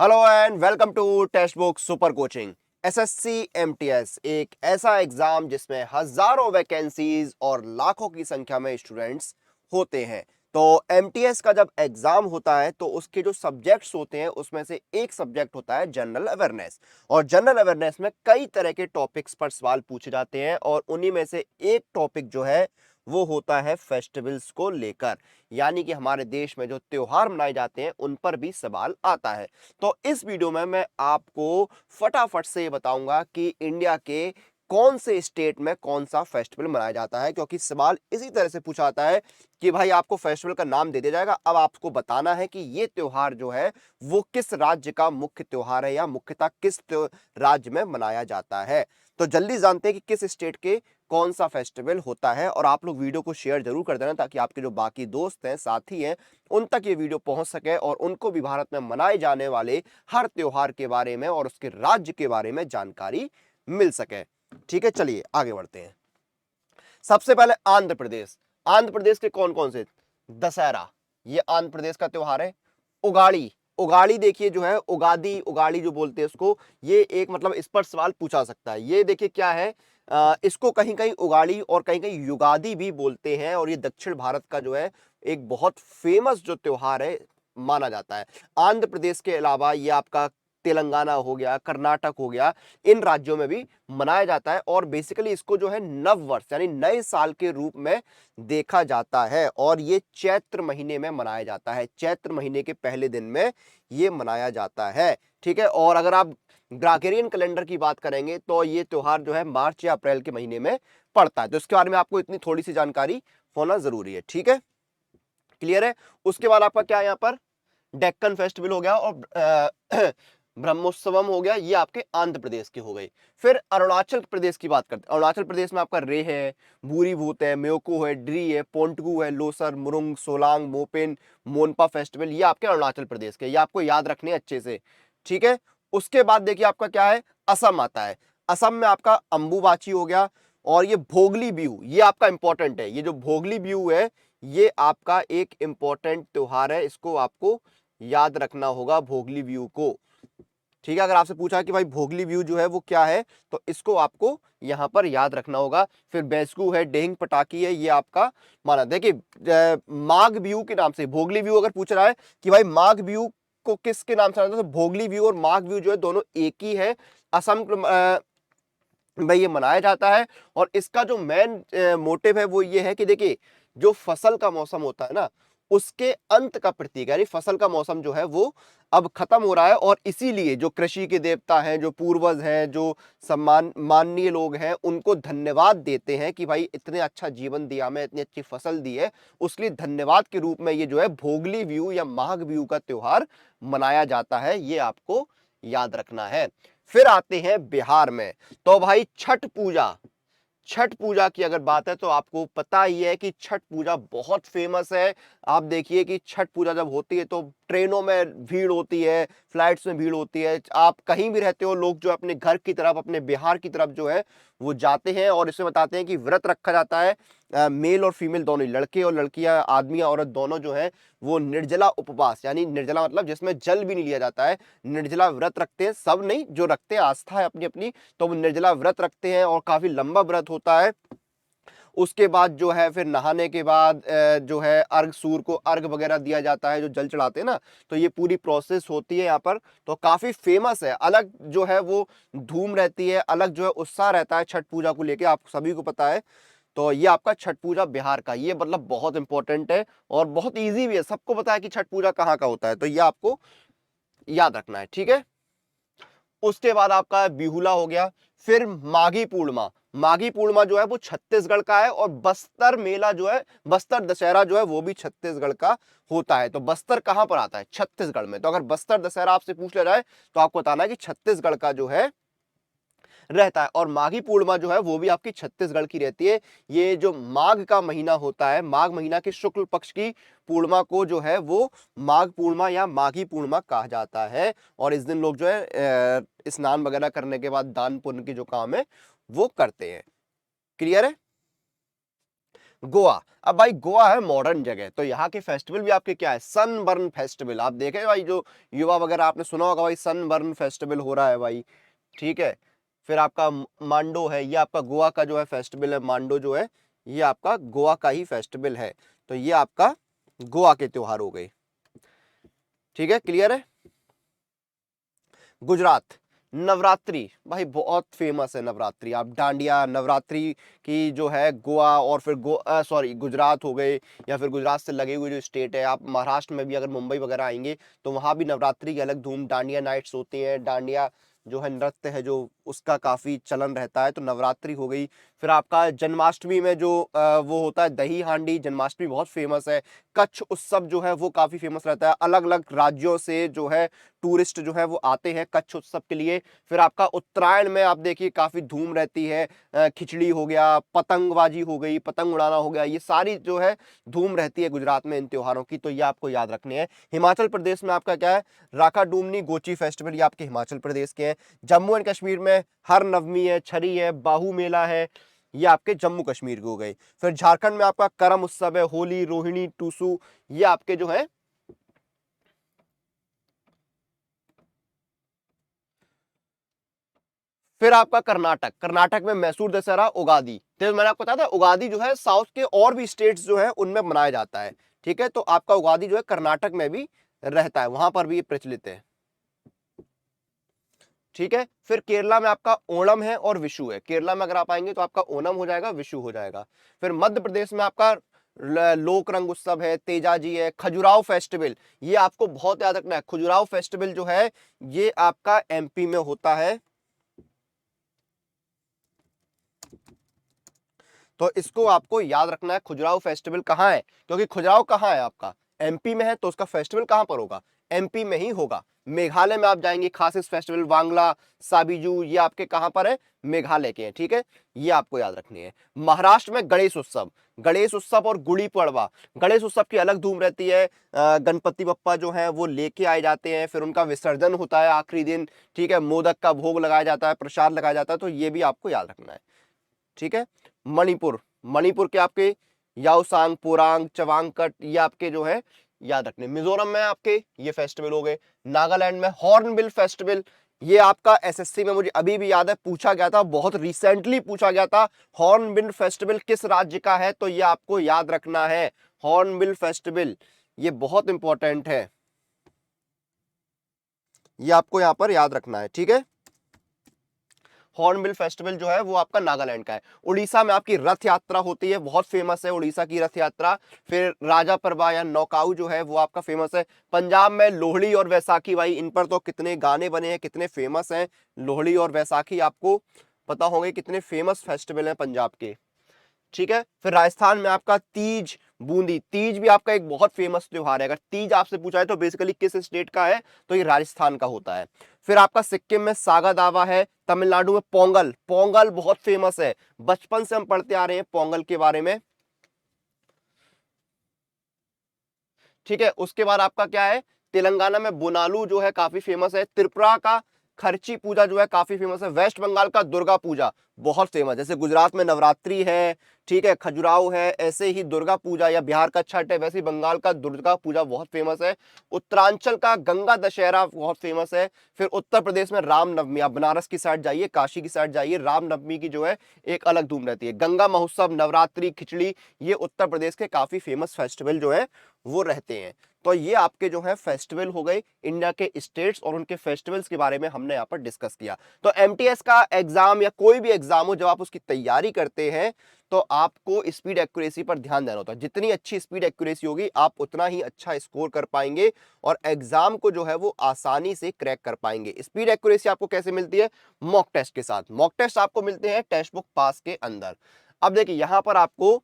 Hello and welcome to textbook super coaching. SSC MTS एक ऐसा exam जिसमें हजारों वैकेंसीज और लाखों की संख्या में स्टूडेंट्स होते हैं। तो एमटीएस का जब एग्जाम होता है तो उसके जो सब्जेक्ट्स होते हैं उसमें से एक सब्जेक्ट होता है जनरल अवेयरनेस। और जनरल अवेयरनेस में कई तरह के टॉपिक्स पर सवाल पूछे जाते हैं और उन्हीं में से एक टॉपिक जो है वो होता है फेस्टिवल्स को लेकर, यानी कि हमारे देश में जो त्योहार मनाए जाते हैं उन पर भी सवाल आता है। तो इस वीडियो में मैं आपको फटाफट से ये बताऊंगा कि इंडिया के कौन से स्टेट में कौन सा फेस्टिवल मनाया जाता है, क्योंकि सवाल इसी तरह से पूछा आता है कि भाई आपको फेस्टिवल का नाम दे दिया जाएगा, अब आपको बताना है कि ये त्योहार जो है वो किस राज्य का मुख्य त्योहार है या मुख्यतः किस राज्य में मनाया जाता है। तो जल्दी जानते हैं कि किस स्टेट के कौन सा फेस्टिवल होता है। और आप लोग वीडियो को शेयर जरूर कर देना ताकि आपके जो बाकी दोस्त हैं, साथी हैं, उन तक ये वीडियो पहुंच सके और उनको भी भारत में मनाए जाने वाले हर त्योहार के बारे में और उसके राज्य के बारे में जानकारी मिल सके। ठीक है, चलिए आगे बढ़ते हैं। सबसे पहले आंध्र प्रदेश। आंध्र प्रदेश के कौन कौन से? दशहरा, ये आंध्र प्रदेश का त्योहार है। उगाड़ी, उगाड़ी देखिए जो है, उगादी उगाड़ी जो बोलते हैं उसको, ये एक मतलब इस पर सवाल पूछा सकता है। ये देखिए क्या है, इसको कहीं कहीं उगाड़ी और कहीं कहीं युगादी भी बोलते हैं और ये दक्षिण भारत का जो है एक बहुत फेमस जो त्योहार है माना जाता है। आंध्र प्रदेश के अलावा ये आपका तेलंगाना हो गया, कर्नाटक हो गया, इन राज्यों में भी मनाया जाता है। और बेसिकली इसको जो है नव वर्ष यानी नए साल के रूप में देखा जाता है और ये चैत्र महीने में मनाया जाता है। चैत्र महीने के पहले दिन में ये मनाया जाता है। ठीक है, और अगर आप ग्रागोरियन कैलेंडर की बात करेंगे तो ये त्योहार जो है मार्च या अप्रैल के महीने में पड़ता है। तो इसके बारे में आपको इतनी थोड़ी सी जानकारी होना जरूरी है। ठीक है, क्लियर है। उसके बाद आपका क्या है, यहाँ पर डेक्कन फेस्टिवल हो गया और ब्रह्मोत्सवम हो गया, ये आपके आंध्र प्रदेश के हो गए। फिर अरुणाचल प्रदेश की बात करते हैं। अरुणाचल प्रदेश में आपका रे है, बूरी भूत है, म्योको है, ड्री है, पोंटगू है, लोसर, मुरुंग, सोलांग, मोपेन, मोनपा फेस्टिवल, ये आपके अरुणाचल प्रदेश के, ये आपको याद रखने अच्छे से। ठीक है, उसके बाद देखिए आपका क्या है, असम आता है। असम में आपका अंबुबाची हो गया और ये भोगली बिहू, ये आपका इंपॉर्टेंट है। ये जो भोगली बिहू है ये आपका एक इंपॉर्टेंट त्योहार है, इसको आपको याद रखना होगा, भोगली बिहू को। ठीक है, अगर आपसे पूछा कि भाई भोगली बिहू जो है वो क्या है तो इसको आपको यहां पर याद रखना होगा। फिर बैसकू है, डेहिंग पटाकी है, ये आपका माना। देखिए माघ बिहू के नाम से भोगली बिहू अगर पूछ रहा है कि भाई माघ बिहू को किसके नाम से जाना जाता है, तो भोगली बिहू और माघ बिहू जो है दोनों एक ही है। असम में ये मनाया जाता है और इसका जो मेन मोटिव है वो ये है कि देखिए जो फसल का मौसम होता है ना उसके अंत का प्रतीक है, यानी फसल का मौसम जो है वो अब खत्म हो रहा है और इसीलिए जो कृषि के देवता हैं, जो पूर्वज हैं, जो सम्मान माननीय लोग हैं, उनको धन्यवाद देते हैं कि भाई इतने अच्छा जीवन दिया, हमें इतनी अच्छी फसल दी है, उसके लिए धन्यवाद के रूप में ये जो है भोगली बिहू या माघ बिहू का त्योहार मनाया जाता है। ये आपको याद रखना है। फिर आते हैं बिहार में। तो भाई छठ पूजा, छठ पूजा की अगर बात है तो आपको पता ही है कि छठ पूजा बहुत फेमस है। आप देखिए कि छठ पूजा जब होती है तो ट्रेनों में भीड़ होती है, फ्लाइट्स में भीड़ होती है। आप कहीं भी रहते हो, लोग जो अपने घर की तरफ, अपने बिहार की तरफ जो है वो जाते हैं और इसमें बताते हैं कि व्रत रखा जाता है। मेल और फीमेल दोनों, लड़के और लड़कियां, आदमी औरत दोनों जो है वो निर्जला उपवास, यानी निर्जला मतलब जिसमें जल भी नहीं लिया जाता है, निर्जला व्रत रखते हैं। सब नहीं, जो रखते हैं, आस्था है अपनी अपनी, तो वो निर्जला व्रत रखते हैं और काफी लंबा व्रत होता है। उसके बाद जो है फिर नहाने के बाद जो है अर्घ, सूर्य को अर्घ वगैरह दिया जाता है, जो जल चढ़ाते हैं ना, तो ये पूरी प्रोसेस होती है यहाँ पर। तो काफी फेमस है, अलग जो है वो धूम रहती है, अलग जो है उत्साह रहता है छठ पूजा को लेके, आप सभी को पता है। तो ये आपका छठ पूजा बिहार का, ये मतलब बहुत इंपॉर्टेंट है और बहुत ईजी भी है, सबको पता है कि छठ पूजा कहाँ का होता है, तो ये आपको याद रखना है। ठीक है, उसके बाद आपका बिहुला हो गया। फिर माघी पूर्णिमा, माघी पूर्णिमा जो है वो छत्तीसगढ़ का है और बस्तर मेला जो है, बस्तर दशहरा जो है वो भी छत्तीसगढ़ का होता है। तो बस्तर कहां पर आता है? छत्तीसगढ़ में। तो अगर बस्तर दशहरा आपसे पूछ लिया जाए तो आपको बताना है कि छत्तीसगढ़ का जो है रहता है। और माघी पूर्णिमा जो है वो भी आपकी छत्तीसगढ़ की रहती है। ये जो माघ का महीना होता है, माघ महीना के शुक्ल पक्ष की पूर्णिमा को जो है वो माघ पूर्णिमा या माघी पूर्णिमा कहा जाता है। और इस दिन लोग जो है स्नान वगैरह करने के बाद दान पुण्य की जो काम है वो करते हैं। क्लियर है। गोवा। अब भाई गोवा है मॉडर्न जगह, तो यहाँ के फेस्टिवल भी आपके क्या है, सनबर्न फेस्टिवल। आप देखें भाई, जो युवा वगैरह आपने सुना होगा भाई, सनबर्न फेस्टिवल हो रहा है भाई, ठीक है। फिर आपका मांडो है, ये आपका गोवा का जो है फेस्टिवल है। मांडो जो है ये आपका गोवा का ही फेस्टिवल है। तो ये आपका गोवा के त्योहार हो गए, ठीक है, क्लियर है। गुजरात, नवरात्रि भाई बहुत फेमस है नवरात्रि। आप डांडिया नवरात्रि की जो है गोवा और फिर सॉरी गुजरात हो गए, या फिर गुजरात से लगे हुए जो स्टेट है, आप महाराष्ट्र में भी अगर मुंबई वगैरह आएंगे तो वहां भी नवरात्रि की अलग धूम, डांडिया नाइट्स होती हैं। डांडिया जो है नृत्य है जो, उसका काफी चलन रहता है। तो नवरात्रि हो गई। फिर आपका जन्माष्टमी में जो वो होता है दही हांडी, जन्माष्टमी बहुत फेमस है। कच्छ उत्सव जो है वो काफी फेमस रहता है। अलग अलग राज्यों से जो है टूरिस्ट जो है वो आते हैं कच्छ उत्सव के लिए। फिर आपका उत्तरायण में आप देखिए काफी धूम रहती है। खिचड़ी हो गया, पतंगबाजी हो गई, पतंग उड़ाना हो गया, ये सारी जो है धूम रहती है गुजरात में इन त्योहारों की। तो ये आपको याद रखने हैं। हिमाचल प्रदेश में आपका क्या है, राका डूमनी गोची फेस्टिवल, ये आपके हिमाचल प्रदेश के हैं। जम्मू एंड कश्मीर में हर नवमी है, छरी है, बाहू मेला है, ये आपके जम्मू कश्मीर के हो गए। फिर झारखंड में आपका करम उत्सव है, होली, रोहिणी, टूसू, ये आपके जो है। फिर आपका कर्नाटक, कर्नाटक में मैसूर दशहरा, उगादी। तो मैंने आपको बताया था उगादी जो है साउथ के और भी स्टेट्स जो है उनमें मनाया जाता है, ठीक है। तो आपका उगादी जो है कर्नाटक में भी रहता है, वहां पर भी ये प्रचलित है, ठीक है। फिर केरला में आपका ओणम है और विशु है। केरला में अगर आप आएंगे तो आपका ओणम हो जाएगा, विशु हो जाएगा। फिर मध्य प्रदेश में आपका लोक रंग उत्सव है, तेजाजी है, खजुराहो फेस्टिवल, ये आपको बहुत याद रखना है। खजुराहो फेस्टिवल जो है ये आपका एमपी में होता है। तो इसको आपको याद रखना है, खजुराहो फेस्टिवल कहाँ है, क्योंकि खजुराहो कहाँ है आपका, एमपी में है, तो उसका फेस्टिवल कहाँ पर होगा, एमपी में ही होगा। मेघालय में आप जाएंगे, खासिस फेस्टिवल, वांगला, साबीजू, ये आपके कहां पर है, मेघालय के हैं, ठीक है। ये आपको याद रखनी है। महाराष्ट्र में गणेश उत्सव, गणेश उत्सव और गुड़ी पड़वा। गणेश उत्सव की अलग धूम रहती है। गणपति बप्पा जो है वो लेके आए जाते हैं, फिर उनका विसर्जन होता है आखिरी दिन, ठीक है। मोदक का भोग लगाया जाता है, प्रसाद लगाया जाता है। तो ये भी आपको याद रखना है, ठीक है। मणिपुर, मणिपुर के आपके याओसांग, पोरांग, चवांगकट, ये आपके जो है याद रखने। मिजोरम में आपके ये फेस्टिवल हो गए। नागालैंड में हॉर्नबिल फेस्टिवल, ये आपका एसएससी में मुझे अभी भी याद है पूछा गया था, बहुत रिसेंटली पूछा गया था, हॉर्नबिल फेस्टिवल किस राज्य का है, तो ये आपको याद रखना है। हॉर्नबिल फेस्टिवल ये बहुत इंपॉर्टेंट है, ये आपको यहां पर याद रखना है, ठीक है। हॉर्नबिल फेस्टिवल जो है वो आपका नागालैंड का है। उड़ीसा में आपकी रथ यात्रा होती है, बहुत फेमस है उड़ीसा की रथ यात्रा। फिर राजा परवा या नौकाऊ जो है वो आपका फेमस है। पंजाब में लोहड़ी और वैसाखी, भाई इन पर तो कितने गाने बने हैं, कितने फेमस हैं। लोहड़ी और वैसाखी आपको पता होंगे कितने फेमस फेस्टिवल हैं पंजाब के, ठीक है। फिर राजस्थान में आपका तीज, बूंदी, तीज भी आपका एक बहुत फेमस त्योहार है। अगर तीज आपसे पूछा है तो बेसिकली किस स्टेट का है, तो ये राजस्थान का होता है। फिर आपका सिक्किम में सागा दावा है। तमिलनाडु में पोंगल, पोंगल बहुत फेमस है, बचपन से हम पढ़ते आ रहे हैं पोंगल के बारे में, ठीक है। उसके बाद आपका क्या है, तेलंगाना में बोनालू जो है काफी फेमस है। त्रिपुरा का खर्ची पूजा जो है काफी फेमस है। वेस्ट बंगाल का दुर्गा पूजा बहुत फेमस, जैसे गुजरात में नवरात्रि है, ठीक है, खजुराहो है, ऐसे ही दुर्गा पूजा, या बिहार का छठ है, वैसे ही बंगाल का दुर्गा पूजा बहुत फेमस है। उत्तरांचल का गंगा दशहरा बहुत फेमस है। फिर उत्तर प्रदेश में रामनवमी, आप बनारस की साइड जाइए, काशी की साइड जाइए, रामनवमी की जो है एक अलग धूम रहती है। गंगा महोत्सव, नवरात्रि, खिचड़ी, ये उत्तर प्रदेश के काफी फेमस फेस्टिवल जो है वो रहते हैं। तो ये आपके जो है फेस्टिवल हो गए इंडिया के स्टेट्स, और उनके फेस्टिवल्स के बारे में हमने यहाँ पर डिस्कस किया। तो एमटीएस का एग्जाम या कोई भी एग्जाम हो, जब आप उसकी तैयारी करते हैं तो आपको स्पीड एक्यूरेसी पर ध्यान देना होता है। जितनी अच्छी स्पीड एक्यूरेसी होगी आप उतना ही अच्छा स्कोर कर पाएंगे और एग्जाम को जो है वो आसानी से क्रैक कर पाएंगे। स्पीड एक्यूरेसी आपको कैसे मिलती है, मॉक टेस्ट के साथ। मॉक टेस्ट आपको मिलते हैं टेक्स्ट बुक पास के अंदर। अब देखिए यहां पर आपको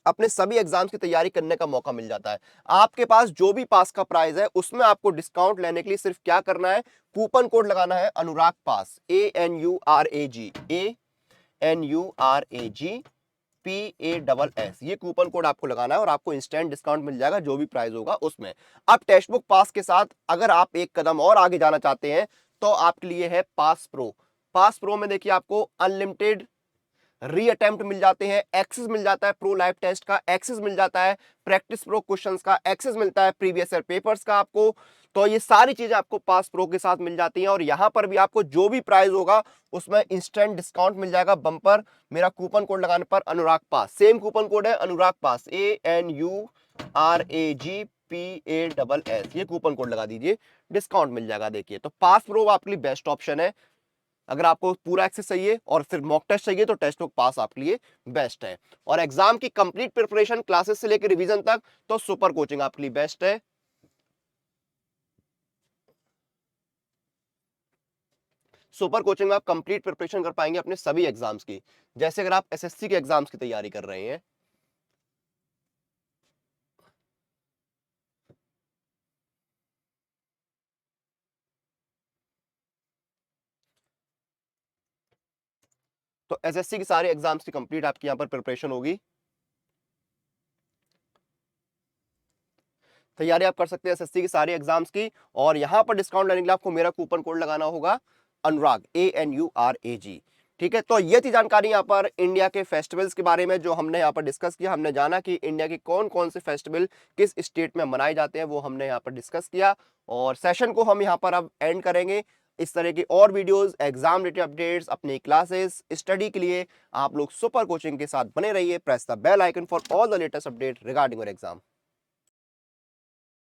अपने सभी एग्जाम्स की तैयारी करने का मौका मिल जाता है। आपके पास जो भी पास का प्राइस है उसमें आपको डिस्काउंट लेने के लिए सिर्फ क्या करना है, कूपन कोड लगाना है अनुराग पास, ANURAG, ANURAG PASS, ये कूपन कोड आपको लगाना है और आपको इंस्टेंट डिस्काउंट मिल जाएगा जो भी प्राइस होगा उसमें। अब टेक्स्ट बुक पास के साथ अगर आप एक कदम और आगे जाना चाहते हैं तो आपके लिए है पास प्रो। पास प्रो में देखिए आपको अनलिमिटेड री अटेम्प्ट मिल जाते हैं, एक्सेस मिल जाता है प्रो लाइव टेस्ट का, एक्सेस मिल जाता है प्रैक्टिस प्रो क्वेश्चंस का, एक्सेस मिलता है प्रीवियस ईयर पेपर्स का आपको। तो ये सारी चीजें आपको पास प्रो के साथ मिल जाती हैं और यहां पर भी आपको जो भी प्राइस होगा उसमें इंस्टेंट डिस्काउंट मिल जाएगा बम्पर। मेरा कूपन कोड लगाने पर अनुराग पास, सेम कूपन कोड है अनुराग पास, ANURAGPASS, ये कूपन कोड लगा दीजिए, डिस्काउंट मिल जाएगा। देखिए तो पास प्रो आपके लिए बेस्ट ऑप्शन है। अगर आपको पूरा एक्सेस चाहिए और फिर मॉक टेस्ट चाहिए तो टेस्ट बुक पास आपके लिए बेस्ट है। और एग्जाम की कंप्लीट प्रिपरेशन क्लासेस से लेकर रिवीजन तक तो सुपर कोचिंग आपके लिए बेस्ट है। सुपर कोचिंग में आप कंप्लीट प्रिपरेशन कर पाएंगे अपने सभी एग्जाम्स की। जैसे अगर आप एसएससी के एग्जाम्स की तैयारी कर रहे हैं, तो एसएससी के सारे एग्जाम्स की कंप्लीट आपकी यहां पर प्रिपरेशन होगी। तैयारी आप कर सकते हैं एसएससी की सारी एग्जाम्स की। और यहां पर डिस्काउंट लेने के लिए आपको मेरा कूपन कोड लगाना होगा अनुराग, ANURAG। ठीक है, तो ये थी जानकारी यहाँ पर इंडिया के फेस्टिवल्स के बारे में जो हमने यहाँ पर डिस्कस किया। हमने जाना कि इंडिया के कौन कौन से फेस्टिवल किस स्टेट में मनाए जाते हैं, वो हमने यहाँ पर डिस्कस किया। और सेशन को हम यहाँ पर अब एंड करेंगे। इस तरह की और वीडियोस, एग्जाम रिलेटेड अपडेट्स, अपनी क्लासेस, स्टडी के लिए आप लोग सुपर कोचिंग के साथ बने रहिए। Press the bell icon for all the latest update regarding your exam.